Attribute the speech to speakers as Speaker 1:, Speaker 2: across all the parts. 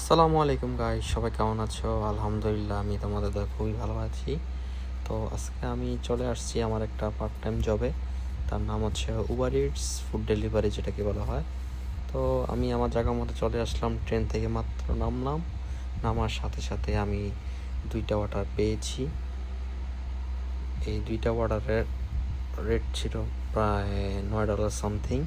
Speaker 1: আসসালামু আলাইকুম গাইস, সবাই কেমন আছো? আলহামদুলিল্লাহ, আমি তোমাদের দয়া খুবই ভালো আছি। তো আজকে আমি চলে আসছি আমার একটা পার্ট টাইম জবে। তার নাম হচ্ছে উবার ইটস ফুড ডেলিভারি, যেটাকে বলা হয়। তো আমি আমার জায়গা মতো চলে আসলাম। ট্রেন থেকে মাত্র নামলাম, নামার সাথে সাথে আমি দুইটা অর্ডার পেয়েছি। এই দুইটা অর্ডারের রেট ছিল প্রায় $9 something.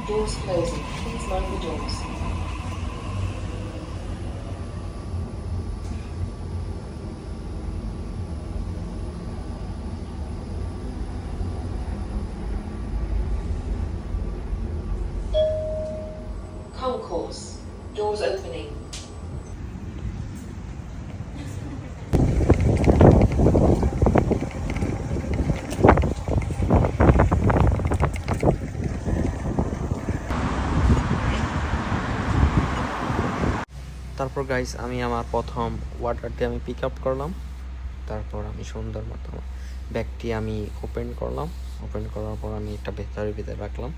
Speaker 2: Doors closing. Please mind the doors. Concourse. Doors opening.
Speaker 1: তারপর গাইস, আমি আমার প্রথম অর্ডারটি আমি পিক আপ করলাম। তারপর আমি সুন্দর মতো ব্যাগটি আমি ওপেন করলাম। ওপেন করার পর আমি একটা ভিতরে রাখলাম,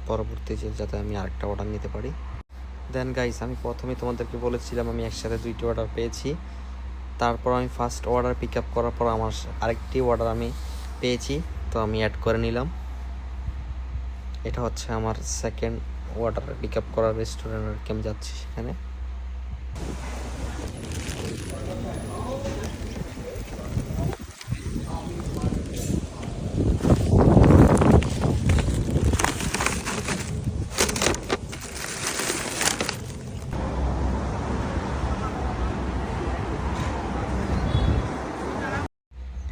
Speaker 1: পরবর্তীতে যাতে আমি আরেকটা অর্ডার নিতে পারি। দেন গাইস, আমি প্রথমে তোমাদেরকে বলেছিলাম আমি একসাথে দুইটি অর্ডার পেয়েছি। তারপর আমি ফার্স্ট অর্ডার পিক আপ করার পর আমার আরেকটি অর্ডার আমি পেয়েছি, তো আমি অ্যাড করে নিলাম। এটা হচ্ছে আমার সেকেন্ড অর্ডার পিক আপ করার রেস্টুরেন্ট, আর কি আমি যাচ্ছি সেখানে।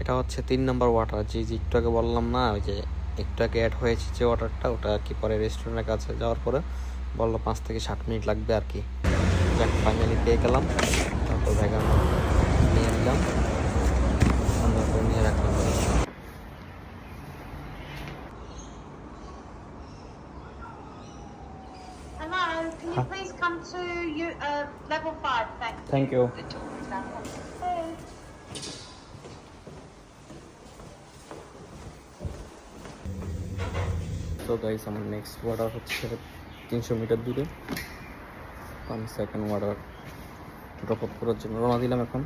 Speaker 1: এটা হচ্ছে 3 নম্বর অর্ডার, যে একটু আগে বললাম না, ওই যে একটু আগে অ্যাড হয়েছে যে অর্ডারটা, ওটা আর কি পরে রেস্টুরেন্টের কাছে যাওয়ার পরে বললো 5 থেকে 7 মিনিট লাগবে আর কি। যাক, ফাইনালি পেয়ে গেলাম। তারপর ব্যাগের মধ্যে নিয়ে নিলাম, সুন্দর করে নিয়ে রাখলাম।
Speaker 3: Hello, can you please come to level 5? Thanks.
Speaker 1: Thank you.
Speaker 3: Hey.
Speaker 1: তো গাইস, আমার নেক্সট অর্ডার হচ্ছে 300 মিটার দূরে। আমি সেকেন্ড অর্ডার ড্রপ আপ করার জন্য রওনা দিলাম এখন।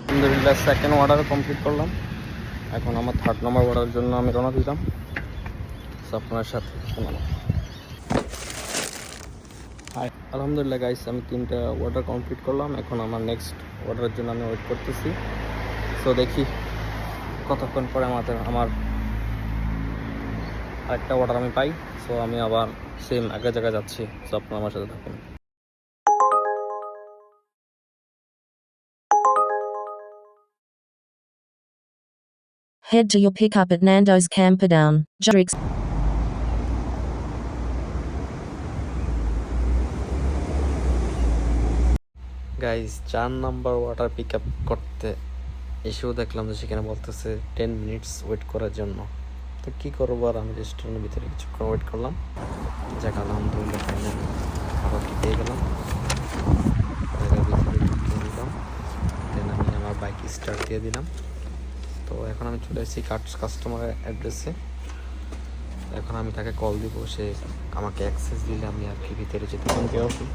Speaker 1: আলহামদুলিল্লাহ, সেকেন্ড অর্ডার কমপ্লিট করলাম। এখন আমার থার্ড নম্বর অর্ডারের জন্য আমি রওনা দিলাম। আপনার সাথে শোনালাম। হাই, আলহামদুলিল্লাহ গাইস, আমি 3টা অর্ডার কমপ্লিট করলাম। এখন আমার নেক্সট অর্ডারের জন্য আমি ওয়েট করতেছি। সো দেখি কতক্ষণ পরে আমার আরেকটা অর্ডার আমি পাই। সো আমি আবার সেম আগের জায়গায় যাচ্ছি। সো আপনারা আমার সাথে থাকুন।
Speaker 4: Head to your pickup at Nando's Camperdown, Jurix.
Speaker 1: Guys, 4 number order pick up করতে এসেও দেখলাম যে সেখানে বলতেছে 10 মিনিটস ওয়েট করার জন্য। তো কী করবো, আর আমি রেস্টুরেন্টের ভিতরে কিছুক্ষণ ওয়েট করলাম। যাক, আলহামদুলিল্লাহ ফাইনালি খাবারটি পেয়ে গেলাম। জায়গার ভিতরে ঢুকিয়ে নিলাম। দেন আমি আমার বাইক স্টার্ট দিয়ে দিলাম। তো এখন আমি চলে এসেছি কাস্টমারের অ্যাড্রেসে। এখন আমি তাকে কল দিব, সে আমাকে অ্যাক্সেস দিলে আমি আর কি ভিতরে যেতে পারবো।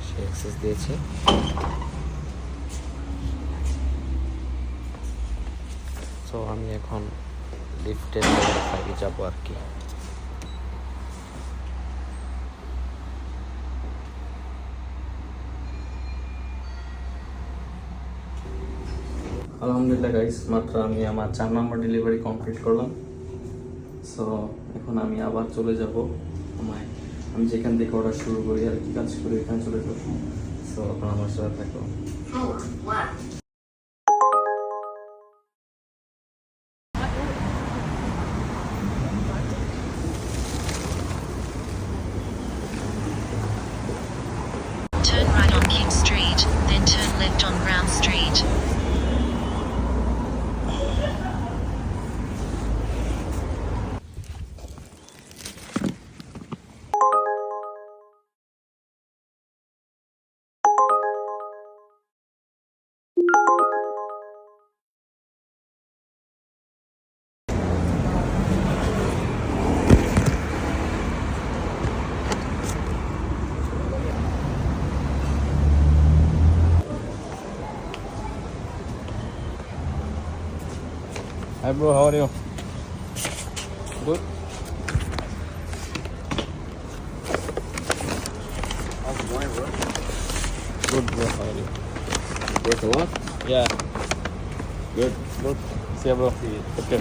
Speaker 1: সে অ্যাক্সেস দিয়েছে। তো আমি এখন লিফটের সাইডে যাবো আর কি। আলহামদুলিল্লাহ গাইস, মাত্র আমি আমার 4 নম্বর ডেলিভারি কমপ্লিট করলাম। সো এখন আমি আবার চলে যাব আমি যেখান থেকে অর্ডার শুরু করি আর কি কাজ করি, এখানে চলে যাবো। তো এখন আমার সাথে থাকো।
Speaker 2: Floor 1.
Speaker 4: Turn right on King Street, then turn left on Brown Street.
Speaker 1: Hi bro, how are you? Good.
Speaker 5: How's it going, bro?
Speaker 1: Good bro, how are you?
Speaker 5: Worked a lot?
Speaker 1: Yeah,
Speaker 5: Good.
Speaker 1: good. See you bro. Okay.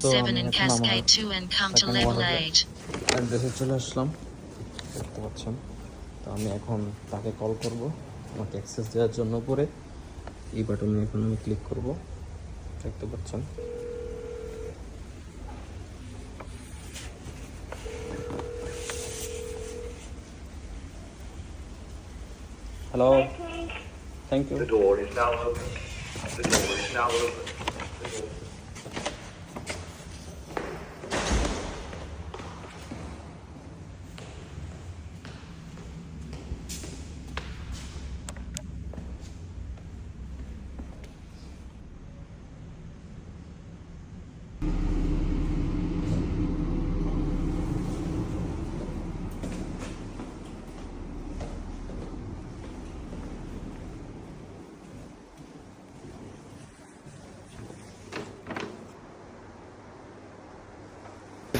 Speaker 1: তো
Speaker 4: 7
Speaker 1: আমি
Speaker 4: and
Speaker 1: এখন আমার
Speaker 4: Cascade 2 and come to
Speaker 1: second
Speaker 4: level
Speaker 1: water
Speaker 4: 8.
Speaker 1: অ্যাড্রেসে চলে আসলাম, দেখতে পাচ্ছেন। তো আমি এখন তাকে কল করব আমাকে অ্যাক্সেস দেওয়ার জন্য। পরে এই বাটনে এখন আমি ক্লিক করব, দেখতে পাচ্ছেন। Hello, thank you.
Speaker 6: The door is now open. The door is now open. The door.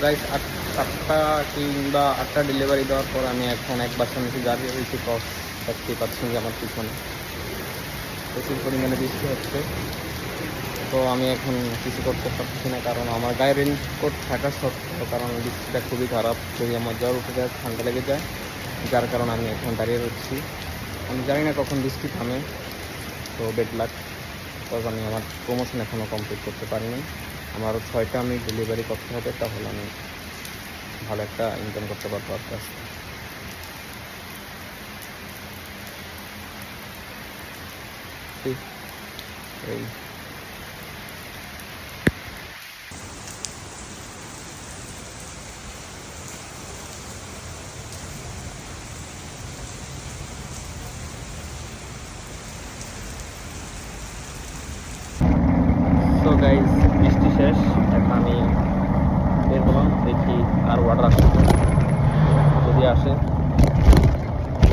Speaker 1: Guys 8টা কিংবা 8টা ডেলিভারি দেওয়ার পর আমি এখন এক বাসার নিচে দাঁড়িয়ে রয়েছি। দেখতে পাচ্ছেন যে আমার পিছনে প্রচুর পরিমাণে বৃষ্টি হচ্ছে। তো আমি এখন কিছু করতে পারছি না, কারণ আমার গায়ে রেনকোট থাকা সত্ত্বেও, কারণ বৃষ্টিটা খুবই খারাপ। যদি আমার জ্বর উঠে যায়, ঠান্ডা লেগে যায়, যার কারণে আমি এখন দাঁড়িয়ে রয়েছি। আমি জানি না কখন বৃষ্টি থামে। তো বেড লাক, বিকজ আমি আমার প্রমোশন এখনও কমপ্লিট করতে পারিনি। আমার 6টা আমি ডেলিভারি করতে হবে, তাহলে আমি ভালো একটা ইনকাম করতে পারবো আস্তে আস্তে। এই তো গাইজ বৃষ্টি শেষ, এখন আমি বের হলাম, দেখি আর ওয়াটার আসে কিনা। যদি আসে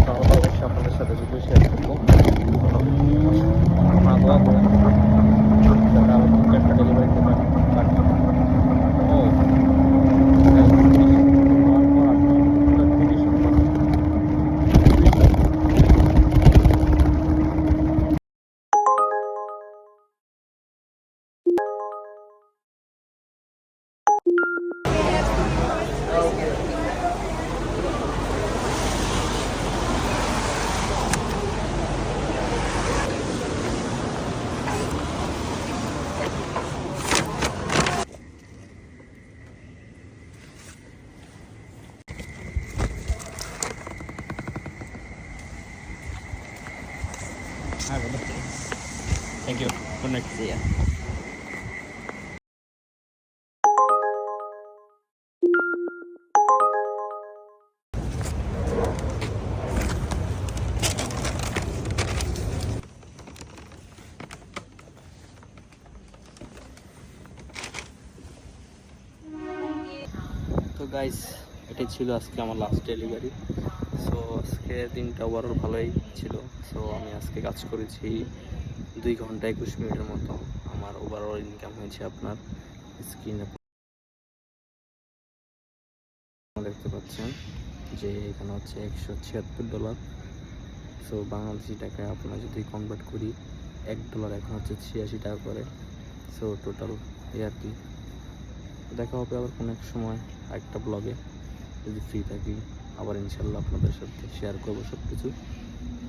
Speaker 1: তাহলে অবশ্যই আপনাদের সাথে ভিডিও শেয়ার করবো। আপনারা দোয়া করেন যাতে আরও 3-4টা ডেলিভারি দিতে পারি। ও থ্যাংক ইউ, গুড নাইট। তো গাইস, এটাই ছিল আজকে আমার লাস্ট ডেলিভারি। সো আজকে দিনটা ওভারঅল ভালোই ছিল। সো আমি আজকে কাজ করেছি 2 ঘন্টা 21 মিনিটের মতো। আমার ওভারঅল ইনকাম হয়েছে আপনার স্ক্রিনে দেখতে পাচ্ছেন যে এখানে হচ্ছে $176। সো বাংলাদেশি টাকায় আপনারা যদি কনভার্ট করি $1 এখন হচ্ছে 86 টাকা করে। সো টোটাল এই আর কি। দেখা হবে আবার কোনো এক সময় একটা ব্লগে, যদি ফ্রি থাকি আবার ইনশাল্লাহ আপনাদের সাথে শেয়ার করবো সব কিছু।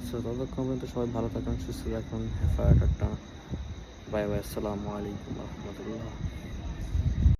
Speaker 1: সো ততক্ষণ পর্যন্ত সবাই ভালো থাকুন, সুস্থ থাকুন, have a tata, bye bye, আসসালামু আলাইকুম রহমতুল্লাহ।